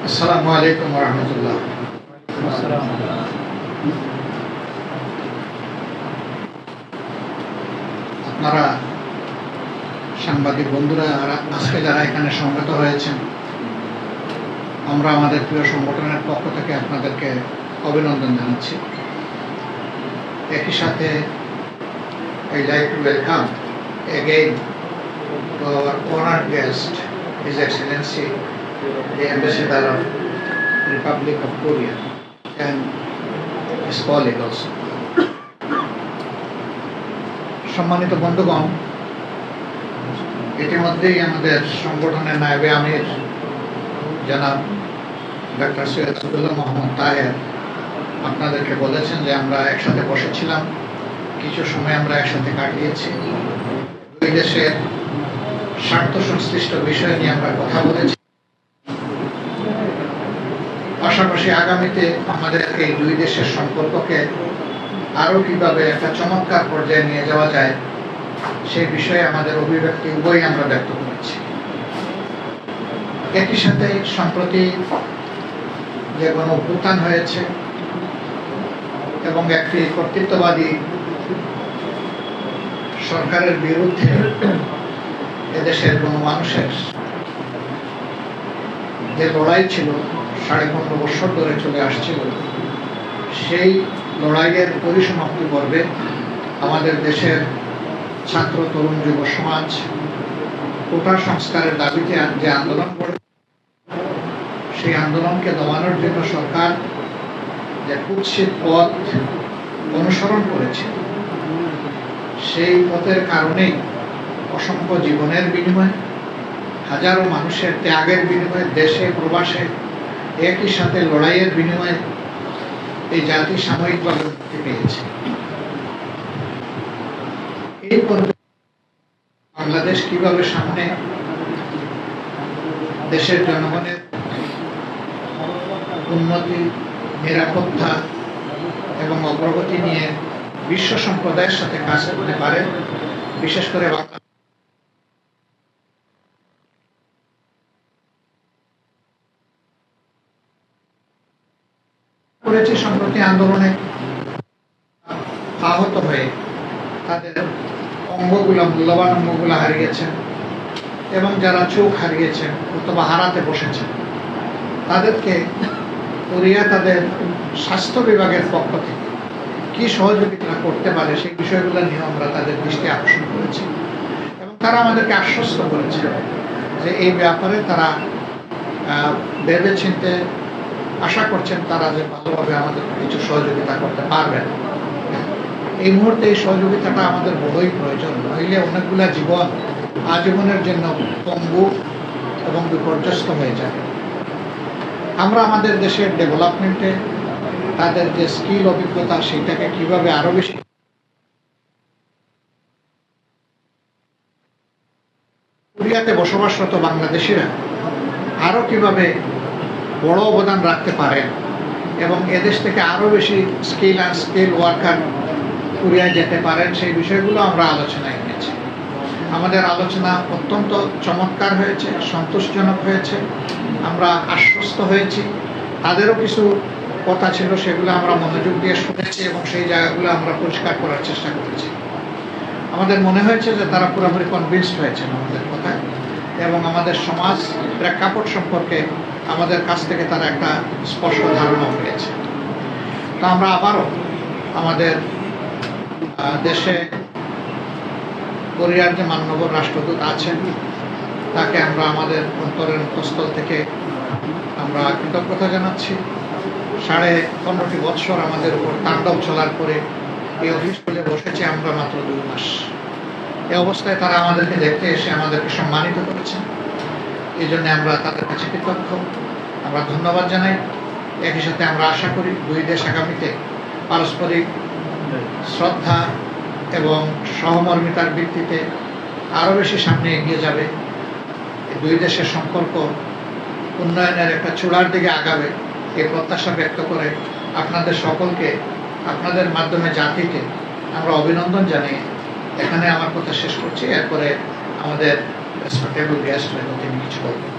আসসালামু আলাইকুম ওয়া রাহমাতুল্লাহ। আপনারা সাংবাদিক বন্ধুরা আজকে যারা এখানে সমবেত হয়েছেন, আমরা আমাদের প্রিয় সংগঠনের পক্ষ থেকে আপনাদেরকে অভিনন্দন জানাচ্ছি। একই সাথে I like to welcome again to our honored guest, His Excellency, the Ambassador of Republic of Korea, and his colleague also. সম্মানিত বন্ধুগণ, ইতিমধ্যেই আমাদের সংগঠনের নায়েবে আমির জনাব ডক্টর সৈয়দ আব্দুল্লাহ মোহাম্মদ তাহের আপনাদেরকে বলেছেন যে আমরা একসাথে বসেছিলাম, কিছু সময় আমরা একসাথে কাটিয়েছি, দুই দেশের স্বার্থ সংশ্লিষ্ট বিষয় নিয়ে আমরা কথা বলেছি। পাশাপাশি আগামীতে আমাদের এই দুই দেশের সম্পর্ককে আরো কিভাবে একটা চমৎকার পর্যায়ে নিয়ে যাওয়া যায় সেই বিষয়ে আমাদের অভিব্যক্তি উভয়ই আমরা ব্যক্ত করেছি। একই সাথে সম্প্রতি যে গণ অভ্যুত্থান হয়েছে এবং একটি কর্তৃত্ববাদী সরকারের বিরুদ্ধে এদেশের কোনো মানুষের যে লড়াই ছিল 15.5 বছর ধরে চলে আসছিল, সেই লড়াইয়ের পরিসমাপ্তি পর্বে আমাদের দেশের ছাত্র তরুণ যুব সমাজ কোটা সংস্কারের দাবিতে যে আন্দোলন করে, সেই আন্দোলনকে দমানোর জন্য সরকার যে কুৎসিত পথ অনুসরণ করেছে, সেই পথের কারণেই অসংখ্য জীবনের বিনিময়ে, হাজারো মানুষের ত্যাগের বিনিময়ে, দেশে প্রবাসে একই সাথে লড়াইয়ের বিনিময়ে এই জাতি সাময়িকভাবে মুক্তি পেয়েছে। এই পর্বে বাংলাদেশ কিভাবে সামনে দেশের জনগণের উন্নতি, নিরাপত্তা এবং অগ্রগতি নিয়ে বিশ্ব সম্প্রদায়ের সাথে কাজ করতে পারে, বিশেষ করে করেছে সম্প্রতি আন্দোলনে আহত হয়ে তাদের অঙ্গগুলা, মূল্যবান অঙ্গগুলা হারিয়েছেন এবং যারা চোখ হারিয়েছেন অথবা হারাতে বসেছেন, তাদেরকে কোরিয়া তাদের স্বাস্থ্য বিভাগের পক্ষ থেকে কি সহযোগিতা করতে পারে সেই বিষয়গুলো নিয়ে আমরা তাদের দৃষ্টি আকর্ষণ করেছি এবং তারা আমাদেরকে আশ্বস্ত করেছে যে এই ব্যাপারে তারা ভেবে চিন্তে আশা করছেন তারা যে ভালোভাবে আমাদের কিছু সহযোগিতা করতে পারবেন। এই মুহূর্তে এই সহযোগিতাটা আমাদের বড়ই প্রয়োজন, নইলে অনেকগুলা জীবন আজীবনের জন্য পঙ্গু এবং বিপর্যস্ত হয়ে যাবে। আমরা আমাদের দেশের ডেভেলপমেন্টে তাদের যে স্কিল, অভিজ্ঞতা, সেটাকে কিভাবে আরো বেশি কোরিয়াতে বসবাসরত বাংলাদেশিরা আরো কিভাবে বড় অবদান রাখতে পারেন এবং এদেশ থেকে আরো বেশি স্কিল অ্যান্ড স্কিল ওয়ার্কার কোরিয়ায় যেতে পারেন, সেই বিষয়গুলো আমরা আলোচনায় এনেছি। আমাদের আলোচনা অত্যন্ত চমৎকার হয়েছে, সন্তোষজনক হয়েছে, আমরা আশ্বস্ত হয়েছি। তাদেরও কিছু কথা ছিল, সেগুলো আমরা মনোযোগ দিয়ে শুনেছি এবং সেই জায়গাগুলো আমরা পরিষ্কার করার চেষ্টা করেছি। আমাদের মনে হয়েছে যে তারা পুরোপুরি কনভিন্সড হয়েছেন আমাদের কথায় এবং আমাদের সমাজ প্রেক্ষাপট সম্পর্কে আমাদের কাছ থেকে তারা একটা স্পষ্ট ধারণা পেয়েছে। তো আমরা আবারও আমাদের দেশে কোরিয়ার যে মাননীয় রাষ্ট্রদূত আছেন তাকে আমরা আমাদের অন্তরের অন্তঃস্থল থেকে আমরা কৃতজ্ঞতা জানাচ্ছি। 15.5 বছর আমাদের উপর তাণ্ডব চলার পরে এই অফিস খুলে বসেছে আমরা মাত্র 2 মাস। এই অবস্থায় তারা আমাদেরকে দেখতে এসে আমাদেরকে সম্মানিত করেছেন, এই জন্য আমরা তাদের কাছে কৃতজ্ঞ, আমরা ধন্যবাদ জানাই। একই সাথে আমরা আশা করি দুই দেশ আগামীতে পারস্পরিক শ্রদ্ধা এবং সহমর্মিতার ভিত্তিতে আরো বেশি সামনে এগিয়ে যাবে। দুই দেশের সম্পর্ক উন্নয়নের একটা চূড়ার দিকে আগাবে, এই প্রত্যাশা ব্যক্ত করে আপনাদের সকলকে, আপনাদের মাধ্যমে জাতিকে আমরা অভিনন্দন জানিয়ে এখানে আমার কথা শেষ করছি। এরপরে আমাদের টেবিল গেস্ট তিনি কিছু বলবেন।